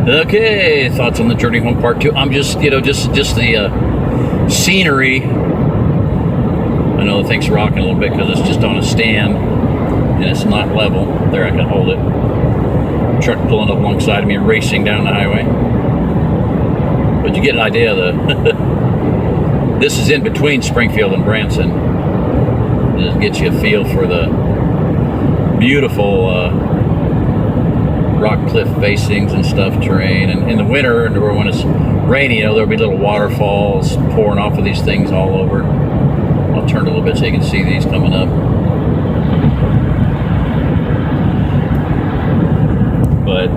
Okay, thoughts on the journey home part 2. I'm just the scenery. I know the thing's rocking a little bit because it's just on a stand and it's not level. There, I can hold it. Truck pulling up alongside of me, racing down the highway. But you get an idea of the. This is in between Springfield and Branson. Just gets you a feel for the beautiful rock cliff facings and stuff, terrain. And in the winter, or when it's rainy, there'll be little waterfalls pouring off of these things all over. I'll turn a little bit so you can see these coming up. But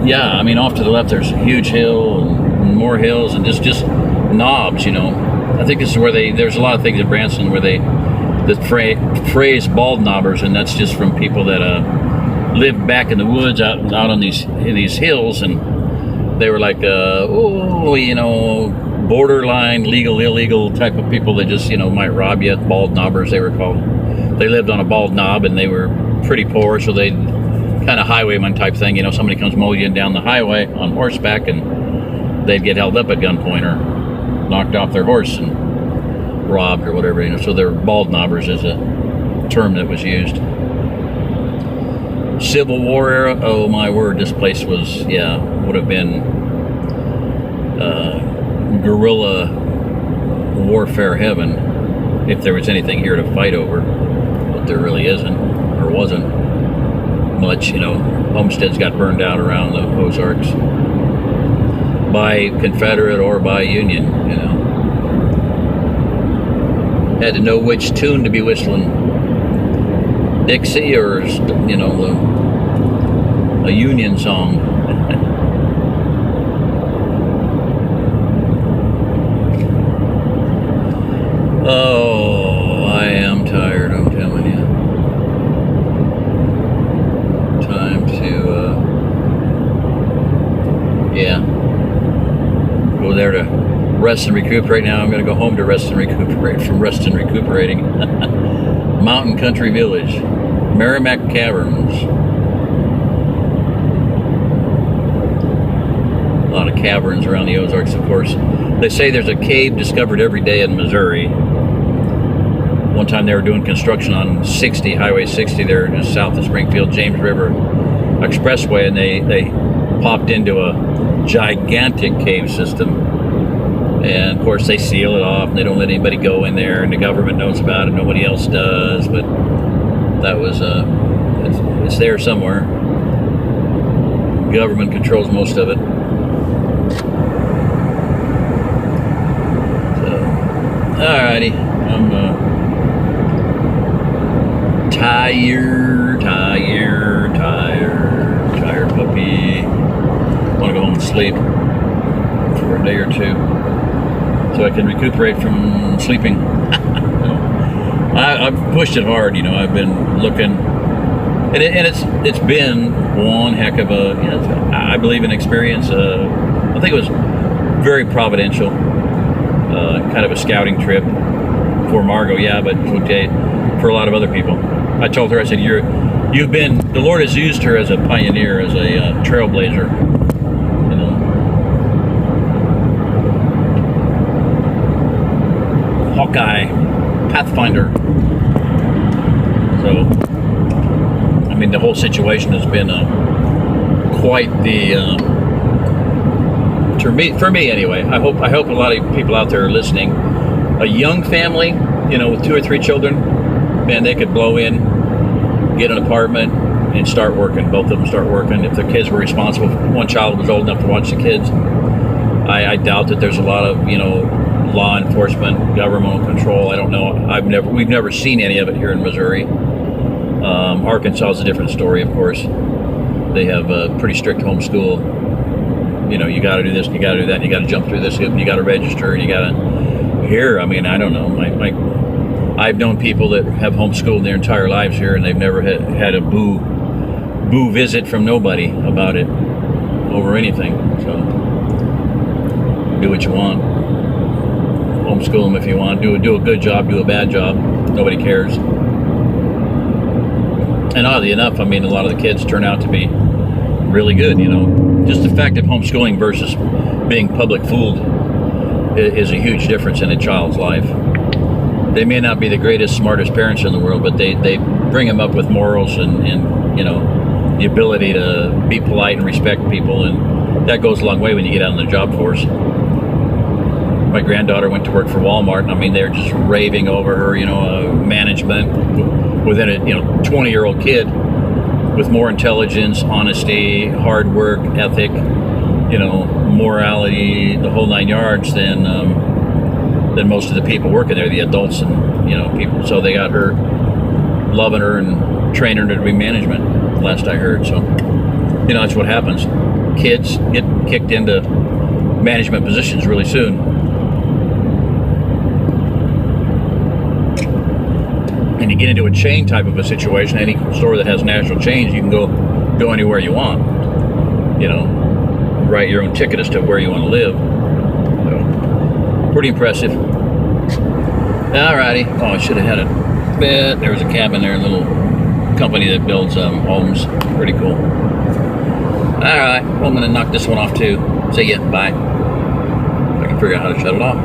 yeah, I mean, off to the left there's a huge hill and more hills and just knobs. I think this is where there's a lot of things in Branson where the phrase bald knobbers, and that's just from people that lived back in the woods out on these hills, and they were like borderline legal illegal type of people that just might rob you. Bald knobbers, they were called. They lived on a bald knob and they were pretty poor, so they kind of highwayman type thing. Somebody comes mowing down the highway on horseback and they'd get held up at gunpoint or knocked off their horse and robbed or whatever. So they're bald knobbers is a term that was used. Civil War era, oh my word, this place would have been guerrilla warfare heaven if there was anything here to fight over, but there really isn't, or wasn't much. Homesteads got burned out around the Ozarks by Confederate or by Union. Had to know which tune to be whistling, Dixie or a Union song. Oh, I am tired, I'm telling you. Time to go there to rest and recuperate. Now I'm going to go home to rest and recuperate from rest and recuperating. Mountain Country Village, Merrimack Caverns. A lot of caverns around the Ozarks, of course. They say there's a cave discovered every day in Missouri. One time they were doing construction on Highway 60 there just south of Springfield, James River Expressway, and they popped into a gigantic cave system. And of course they seal it off and they don't let anybody go in there, and the government knows about it, nobody else does, but that was it's there somewhere. Government controls most of it. So alrighty, I'm tired puppy. Want to go home and sleep for a day or two so I can recuperate from sleeping. I've pushed it hard, I've been looking, and it's been one heck of a, I believe, an experience. I think it was very providential, kind of a scouting trip for Margot, but okay, for a lot of other people. I told her, I said, the Lord has used her as a pioneer, as a trailblazer. Hawkeye, Pathfinder. So, I mean, the whole situation has been quite the for me anyway. I hope a lot of people out there are listening. A young family, with 2 or 3 children, man, they could blow in, get an apartment, and start working. Both of them start working. If their kids were responsible, one child was old enough to watch the kids. I doubt that there's a lot of law enforcement, governmental control. I don't know. We've never seen any of it here in Missouri. Arkansas is a different story, of course. They have a pretty strict homeschool. You got to do this, you got to do that, and you got to jump through this hoop, and you got to register, and you got to. Here, I mean, I don't know. I've known people that have homeschooled their entire lives here, and they've never had a boo visit from nobody about it over anything. So do what you want. Homeschool them if you want. Do a good job, do a bad job. Nobody cares. And oddly enough, I mean, a lot of the kids turn out to be really good, just the fact of homeschooling versus being public fooled is a huge difference in a child's life. They may not be the greatest, smartest parents in the world, but they bring them up with morals and the ability to be polite and respect people, and that goes a long way when you get out in the job force. My granddaughter went to work for Walmart, and I mean, they're just raving over her, management within a 20-year-old kid with more intelligence, honesty, hard work ethic, morality, the whole 9 yards than most of the people working there, the adults and people. So they got her loving her and training her to be management, last I heard. So that's what happens. Kids get kicked into management positions really soon. And you get into a chain type of a situation. Any store that has national chains, you can go anywhere you want. Write your own ticket as to where you want to live. So, pretty impressive. Alrighty. Oh, I should have had it. But there was a cabin there, a little company that builds homes. Pretty cool. Alright, well, I'm going to knock this one off too. See ya. Bye. I can figure out how to shut it off.